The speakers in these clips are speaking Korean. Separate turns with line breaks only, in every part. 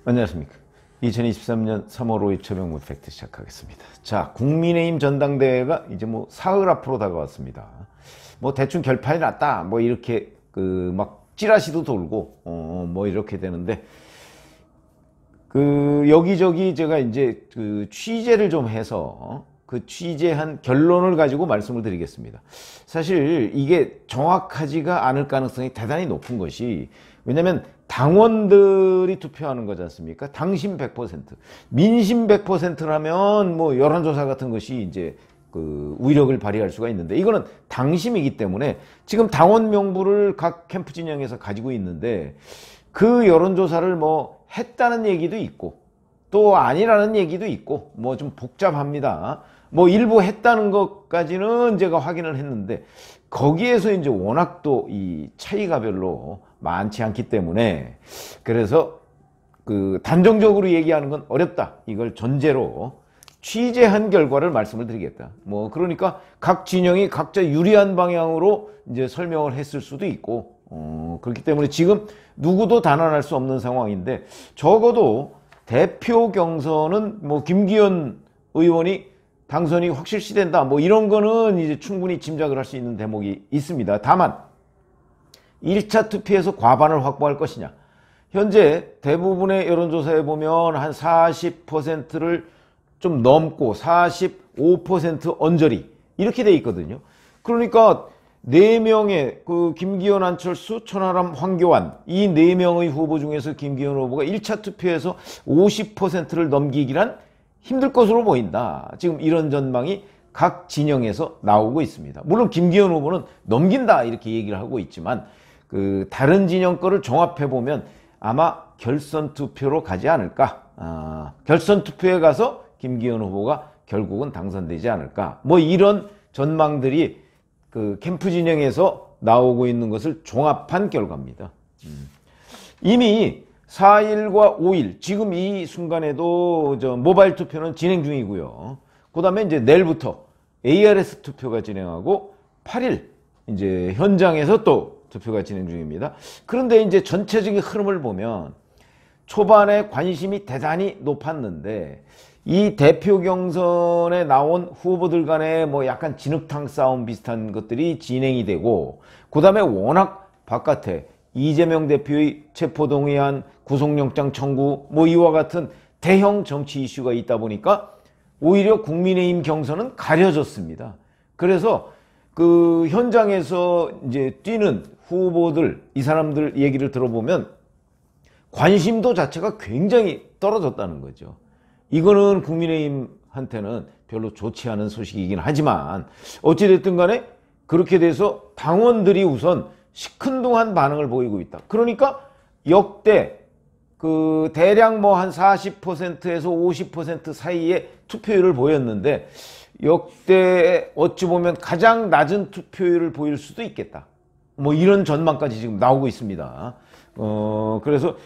안녕하십니까. 2023년 3월 5일 최병무 팩트 시작하겠습니다. 자, 국민의힘 전당대회가 이제 뭐 사흘 앞으로 다가왔습니다. 뭐 대충 결판이 났다, 뭐 이렇게 막 찌라시도 돌고 뭐 이렇게 되는데, 여기저기 제가 이제 취재를 좀 해서 그 취재한 결론을 가지고 말씀을 드리겠습니다. 사실 이게 정확하지가 않을 가능성이 대단히 높은 것이, 왜냐면 당원들이 투표하는 거지 않습니까? 당심 100%, 민심 100%라면 뭐 여론조사 같은 것이 이제 위력을 발휘할 수가 있는데, 이거는 당심이기 때문에 지금 당원 명부를 각 캠프 진영에서 가지고 있는데, 그 여론조사를 뭐 했다는 얘기도 있고 또 아니라는 얘기도 있고 뭐 좀 복잡합니다. 뭐 일부 했다는 것까지는 제가 확인을 했는데, 거기에서 이제 워낙 또 이 차이가 별로 많지 않기 때문에, 그래서 단정적으로 얘기하는 건 어렵다, 이걸 전제로 취재한 결과를 말씀을 드리겠다. 뭐 그러니까 각 진영이 각자 유리한 방향으로 이제 설명을 했을 수도 있고, 그렇기 때문에 지금 누구도 단언할 수 없는 상황인데, 적어도 대표 경선은 뭐 김기현 의원이 당선이 확실시된다, 뭐 이런 거는 이제 충분히 짐작을 할 수 있는 대목이 있습니다. 다만 1차 투표에서 과반을 확보할 것이냐, 현재 대부분의 여론조사에 보면 한 40%를 좀 넘고 45% 언저리 이렇게 돼 있거든요. 그러니까 4명의 김기현, 안철수, 천하람, 황교안, 이 4명의 후보 중에서 김기현 후보가 1차 투표에서 50%를 넘기기란 힘들 것으로 보인다, 지금 이런 전망이 각 진영에서 나오고 있습니다. 물론 김기현 후보는 넘긴다 이렇게 얘기를 하고 있지만, 다른 진영 거를 종합해 보면 아마 결선 투표로 가지 않을까, 결선 투표에 가서 김기현 후보가 결국은 당선되지 않을까, 뭐 이런 전망들이 캠프 진영에서 나오고 있는 것을 종합한 결과입니다. 이미 4일과 5일, 지금 이 순간에도 모바일 투표는 진행 중이고요. 그 다음에 이제 내일부터 ARS 투표가 진행하고 8일 이제 현장에서 또 투표가 진행 중입니다. 그런데 이제 전체적인 흐름을 보면 초반에 관심이 대단히 높았는데, 이 대표 경선에 나온 후보들 간에 뭐 약간 진흙탕 싸움 비슷한 것들이 진행이 되고, 그 다음에 워낙 바깥에 이재명 대표의 체포동의안, 구속영장 청구, 뭐 이와 같은 대형 정치 이슈가 있다 보니까 오히려 국민의힘 경선은 가려졌습니다. 그래서 현장에서 이제 뛰는 후보들, 이 사람들 얘기를 들어보면 관심도 자체가 굉장히 떨어졌다는 거죠. 이거는 국민의힘한테는 별로 좋지 않은 소식이긴 하지만, 어찌됐든 간에 그렇게 돼서 당원들이 우선 시큰둥한 반응을 보이고 있다. 그러니까 역대 대략 뭐 한 40%에서 50% 사이의 투표율을 보였는데, 역대 어찌 보면 가장 낮은 투표율을 보일 수도 있겠다, 뭐 이런 전망까지 지금 나오고 있습니다. 그래서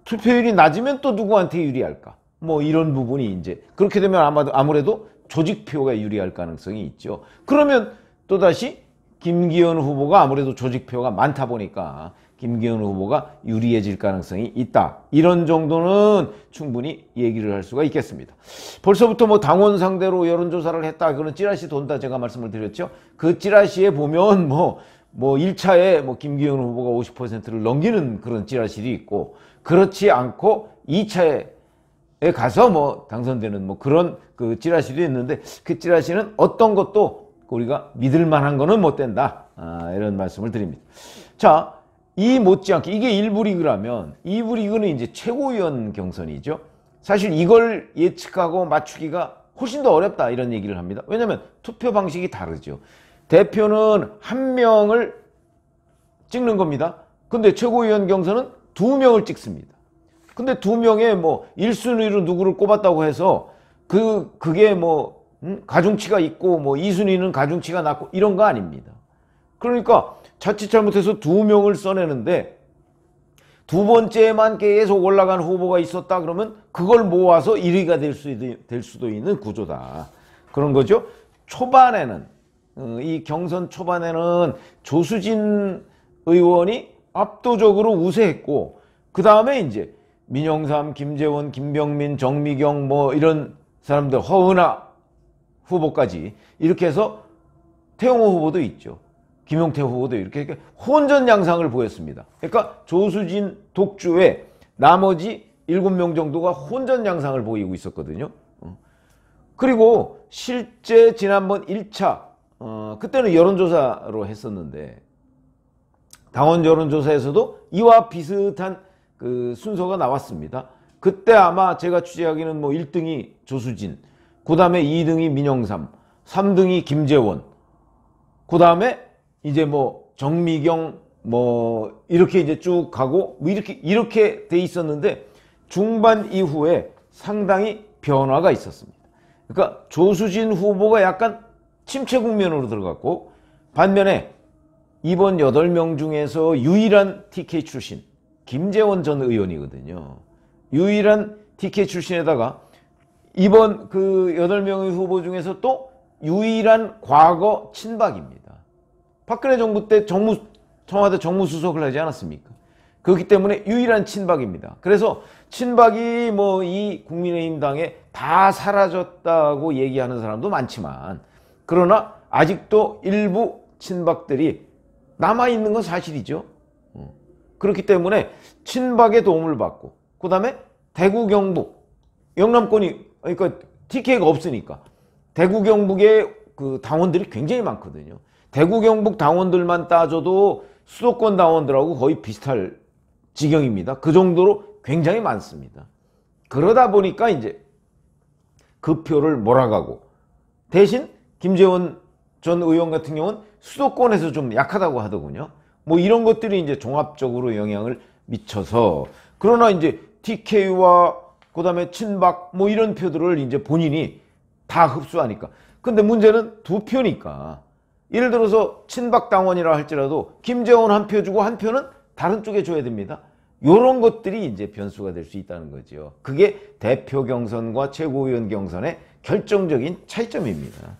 투표율이 낮으면 또 누구한테 유리할까, 뭐 이런 부분이 이제 그렇게 되면 아무래도 조직표가 유리할 가능성이 있죠. 그러면 또다시 김기현 후보가 아무래도 조직표가 많다 보니까 김기현 후보가 유리해질 가능성이 있다, 이런 정도는 충분히 얘기를 할 수가 있겠습니다. 벌써부터 뭐 당원 상대로 여론조사를 했다, 그런 찌라시 돈다 제가 말씀을 드렸죠. 그 찌라시에 보면 뭐 1차에 뭐 김기현 후보가 50%를 넘기는 그런 찌라시도 있고, 그렇지 않고 2차에 가서 뭐 당선되는 뭐 그런 찌라시도 있는데, 그 찌라시는 어떤 것도 우리가 믿을 만한 거는 못 된다, 이런 말씀을 드립니다. 자, 이 못지않게 이게 1부 리그라면 2부 리그는 이제 최고위원 경선이죠. 사실 이걸 예측하고 맞추기가 훨씬 더 어렵다, 이런 얘기를 합니다. 왜냐하면 투표 방식이 다르죠. 대표는 1명을 찍는 겁니다. 근데 최고위원 경선은 2명을 찍습니다. 근데 2명의 뭐 1순위로 누구를 꼽았다고 해서 그게 뭐 가중치가 있고 뭐 2순위는 가중치가 낮고 이런 거 아닙니다. 그러니까 자칫 잘못해서 2명을 써내는데, 두 번째만 계속 올라간 후보가 있었다 그러면 그걸 모아서 1위가 될 수도 있는 구조다, 그런 거죠. 초반에는 이 경선 초반에는 조수진 의원이 압도적으로 우세했고, 그 다음에 이제 민영삼, 김재원, 김병민, 정미경 뭐 이런 사람들, 허은하 후보까지 이렇게 해서 태영호 후보도 있죠. 김용태 후보도 이렇게 혼전 양상을 보였습니다. 그러니까 조수진 독주에 나머지 7명 정도가 혼전 양상을 보이고 있었거든요. 그리고 실제 지난번 1차 그때는 여론조사로 했었는데 당원 여론조사에서도 이와 비슷한 그 순서가 나왔습니다. 그때 아마 제가 취재하기는 뭐 1등이 조수진, 그 다음에 2등이 민영삼, 3등이 김재원, 그 다음에 이제 뭐 정미경 뭐 이렇게 이제 쭉 가고 뭐 이렇게 돼 있었는데 중반 이후에 상당히 변화가 있었습니다. 그러니까 조수진 후보가 약간 침체 국면으로 들어갔고, 반면에 이번 8명 중에서 유일한 TK 출신 김재원 전 의원이거든요. 유일한 TK 출신에다가 이번 그 8명의 후보 중에서 또 유일한 과거 친박입니다. 박근혜 정부 때 청와대 정무수석을 하지 않았습니까? 그렇기 때문에 유일한 친박입니다. 그래서 친박이 뭐 이 국민의힘 당에 다 사라졌다고 얘기하는 사람도 많지만, 그러나 아직도 일부 친박들이 남아있는 건 사실이죠. 그렇기 때문에 친박의 도움을 받고, 그 다음에 대구 경북, 영남권이, 그러니까 TK가 없으니까 대구 경북의 그 당원들이 굉장히 많거든요. 대구 경북 당원들만 따져도 수도권 당원들하고 거의 비슷할 지경입니다. 그 정도로 굉장히 많습니다. 그러다 보니까 이제 그 표를 몰아가고, 대신 김재원 전 의원 같은 경우는 수도권에서 좀 약하다고 하더군요. 뭐 이런 것들이 이제 종합적으로 영향을 미쳐서, 그러나 이제 TK와 그 다음에 친박 뭐 이런 표들을 이제 본인이 다 흡수하니까. 근데 문제는 2표니까. 예를 들어서 친박 당원이라 할지라도 김재원 한 표 주고 한 표는 다른 쪽에 줘야 됩니다. 요런 것들이 이제 변수가 될 수 있다는 거죠. 그게 대표 경선과 최고위원 경선의 결정적인 차이점입니다.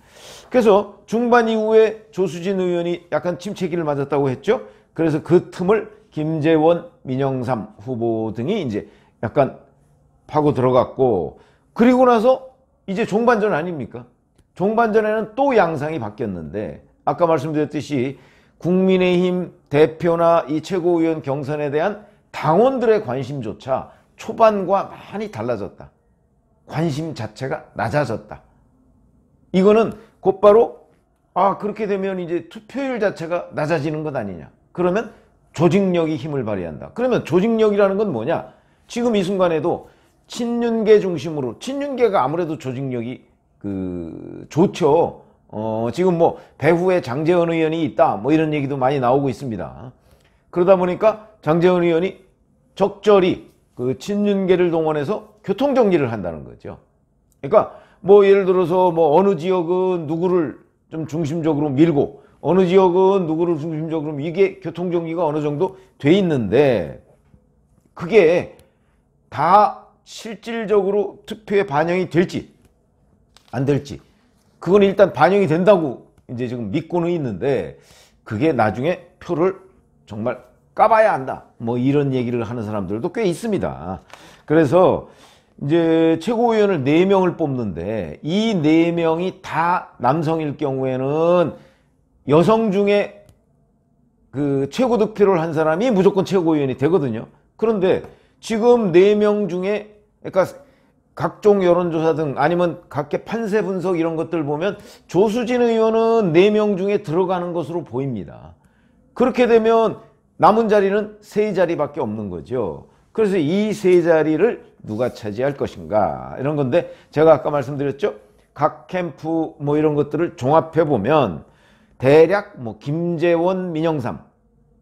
그래서 중반 이후에 조수진 의원이 약간 침체기를 맞았다고 했죠. 그래서 그 틈을 김재원, 민영삼 후보 등이 이제 약간 파고 들어갔고, 그리고 나서 이제 종반전 아닙니까? 종반전에는 또 양상이 바뀌었는데, 아까 말씀드렸듯이 국민의힘 대표나 이 최고위원 경선에 대한 당원들의 관심조차 초반과 많이 달라졌다. 관심 자체가 낮아졌다. 이거는 곧바로 그렇게 되면 이제 투표율 자체가 낮아지는 것 아니냐. 그러면 조직력이 힘을 발휘한다. 그러면 조직력이라는 건 뭐냐? 지금 이 순간에도 친윤계 중심으로, 친윤계가 아무래도 조직력이 좋죠. 지금 뭐 배후에 장제원 의원이 있다 뭐 이런 얘기도 많이 나오고 있습니다. 그러다 보니까 장제원 의원이 적절히 그 친윤계를 동원해서 교통정리를 한다는 거죠. 그러니까 뭐 예를 들어서 뭐 어느 지역은 누구를 좀 중심적으로 밀고 어느 지역은 누구를 중심적으로 밀고, 이게 교통정리가 어느 정도 돼 있는데, 그게 다 실질적으로 투표에 반영이 될지 안 될지, 그건 일단 반영이 된다고 이제 지금 믿고는 있는데, 그게 나중에 표를 정말 까봐야 한다 뭐 이런 얘기를 하는 사람들도 꽤 있습니다. 그래서 이제 최고위원을 4명을 뽑는데, 이 4명이 다 남성일 경우에는 여성 중에 그 최고 득표를 한 사람이 무조건 최고위원이 되거든요. 그런데 지금 4명 중에, 그러니까 각종 여론조사 등 아니면 각계 판세 분석 이런 것들 보면 조수진 의원은 4명 중에 들어가는 것으로 보입니다. 그렇게 되면 남은 자리는 3자리밖에 없는 거죠. 그래서 이 3자리를 누가 차지할 것인가 이런 건데, 제가 아까 말씀드렸죠. 각 캠프 뭐 이런 것들을 종합해 보면 대략 뭐 김재원, 민영삼,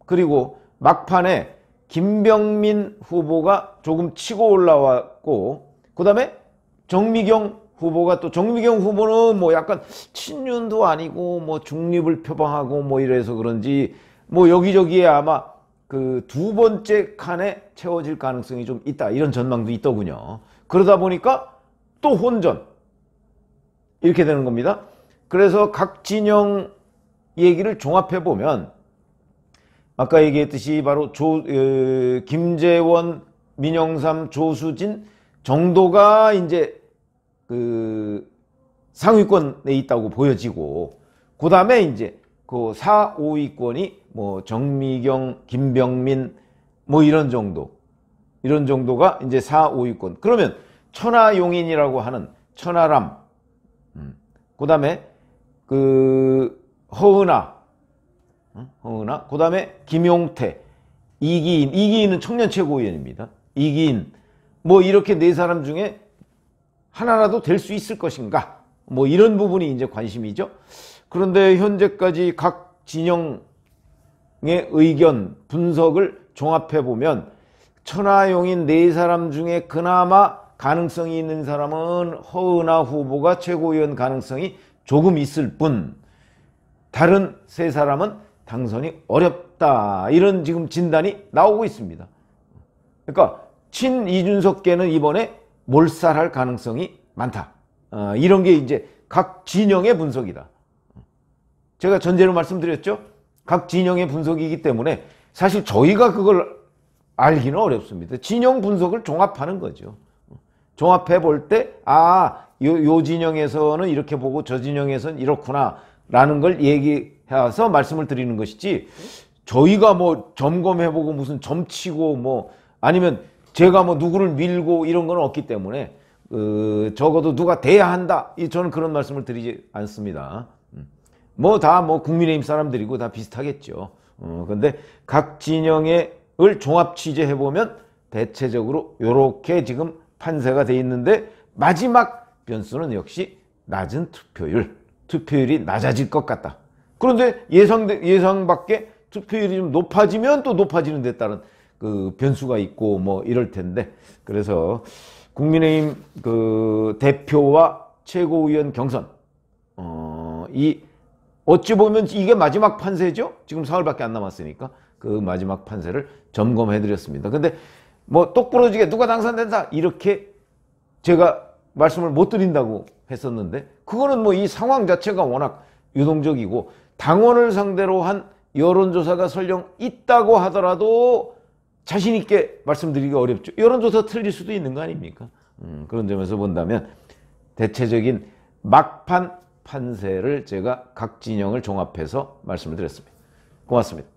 그리고 막판에 김병민 후보가 조금 치고 올라왔고, 그 다음에 정미경 후보가, 또 정미경 후보는 뭐 약간 친윤도 아니고 뭐 중립을 표방하고 뭐 이래서 그런지 뭐 여기저기에 아마 그 2번째 칸에 채워질 가능성이 좀 있다, 이런 전망도 있더군요. 그러다 보니까 또 혼전 이렇게 되는 겁니다. 그래서 각 진영 얘기를 종합해 보면 아까 얘기했듯이 바로 김재원 민영삼, 조수진 정도가 이제 그 상위권에 있다고 보여지고, 그 다음에 이제 그 4, 5위권이 뭐 정미경, 김병민 뭐 이런 정도가 이제 4, 5위권. 그러면 천하용인이라고 하는 천하람, 그 다음에 그 허은하, 그 다음에 김용태, 이기인은 청년 최고위원입니다. 이기인, 뭐 이렇게 네 사람 중에 하나라도 될 수 있을 것인가? 뭐 이런 부분이 이제 관심이죠. 그런데 현재까지 각 진영의 의견, 분석을 종합해 보면 천하용인 네 사람 중에 그나마 가능성이 있는 사람은 허은하 후보가 최고위원 가능성이 조금 있을 뿐, 다른 세 사람은 당선이 어렵다, 이런 지금 진단이 나오고 있습니다. 그러니까 친 이준석계는 이번에 몰살할 가능성이 많다, 이런 게 이제 각 진영의 분석이다. 제가 전제로 말씀드렸죠. 각 진영의 분석이기 때문에 사실 저희가 그걸 알기는 어렵습니다. 진영 분석을 종합하는 거죠. 종합해 볼 때 요 진영에서는 이렇게 보고 저 진영에서는 이렇구나 라는 걸 얘기해서 말씀을 드리는 것이지, 저희가 뭐 점검해보고 무슨 점치고 뭐 아니면 제가 뭐 누구를 밀고 이런 건 없기 때문에 적어도 누가 돼야 한다, 저는 그런 말씀을 드리지 않습니다. 뭐 다 뭐 국민의힘 사람들이고 다 비슷하겠죠. 근데 각 진영을 종합 취재해보면 대체적으로 요렇게 지금 판세가 돼 있는데, 마지막 변수는 역시 낮은 투표율이 낮아질 것 같다. 그런데 예상 밖에 투표율이 좀 높아지면 또 높아지는 데 따른 그 변수가 있고 뭐 이럴 텐데, 그래서 국민의힘 그 대표와 최고위원 경선, 이 어찌 보면 이게 마지막 판세죠. 지금 사흘밖에 안 남았으니까 그 마지막 판세를 점검해 드렸습니다. 근데 뭐 똑부러지게 누가 당선된다 이렇게 제가 말씀을 못 드린다고 했었는데, 그거는 뭐 이 상황 자체가 워낙 유동적이고, 당원을 상대로 한 여론조사가 설령 있다고 하더라도 자신 있게 말씀드리기가 어렵죠. 여론조사 틀릴 수도 있는 거 아닙니까? 그런 점에서 본다면 대체적인 막판 판세를 제가 각 진영을 종합해서 말씀을 드렸습니다. 고맙습니다.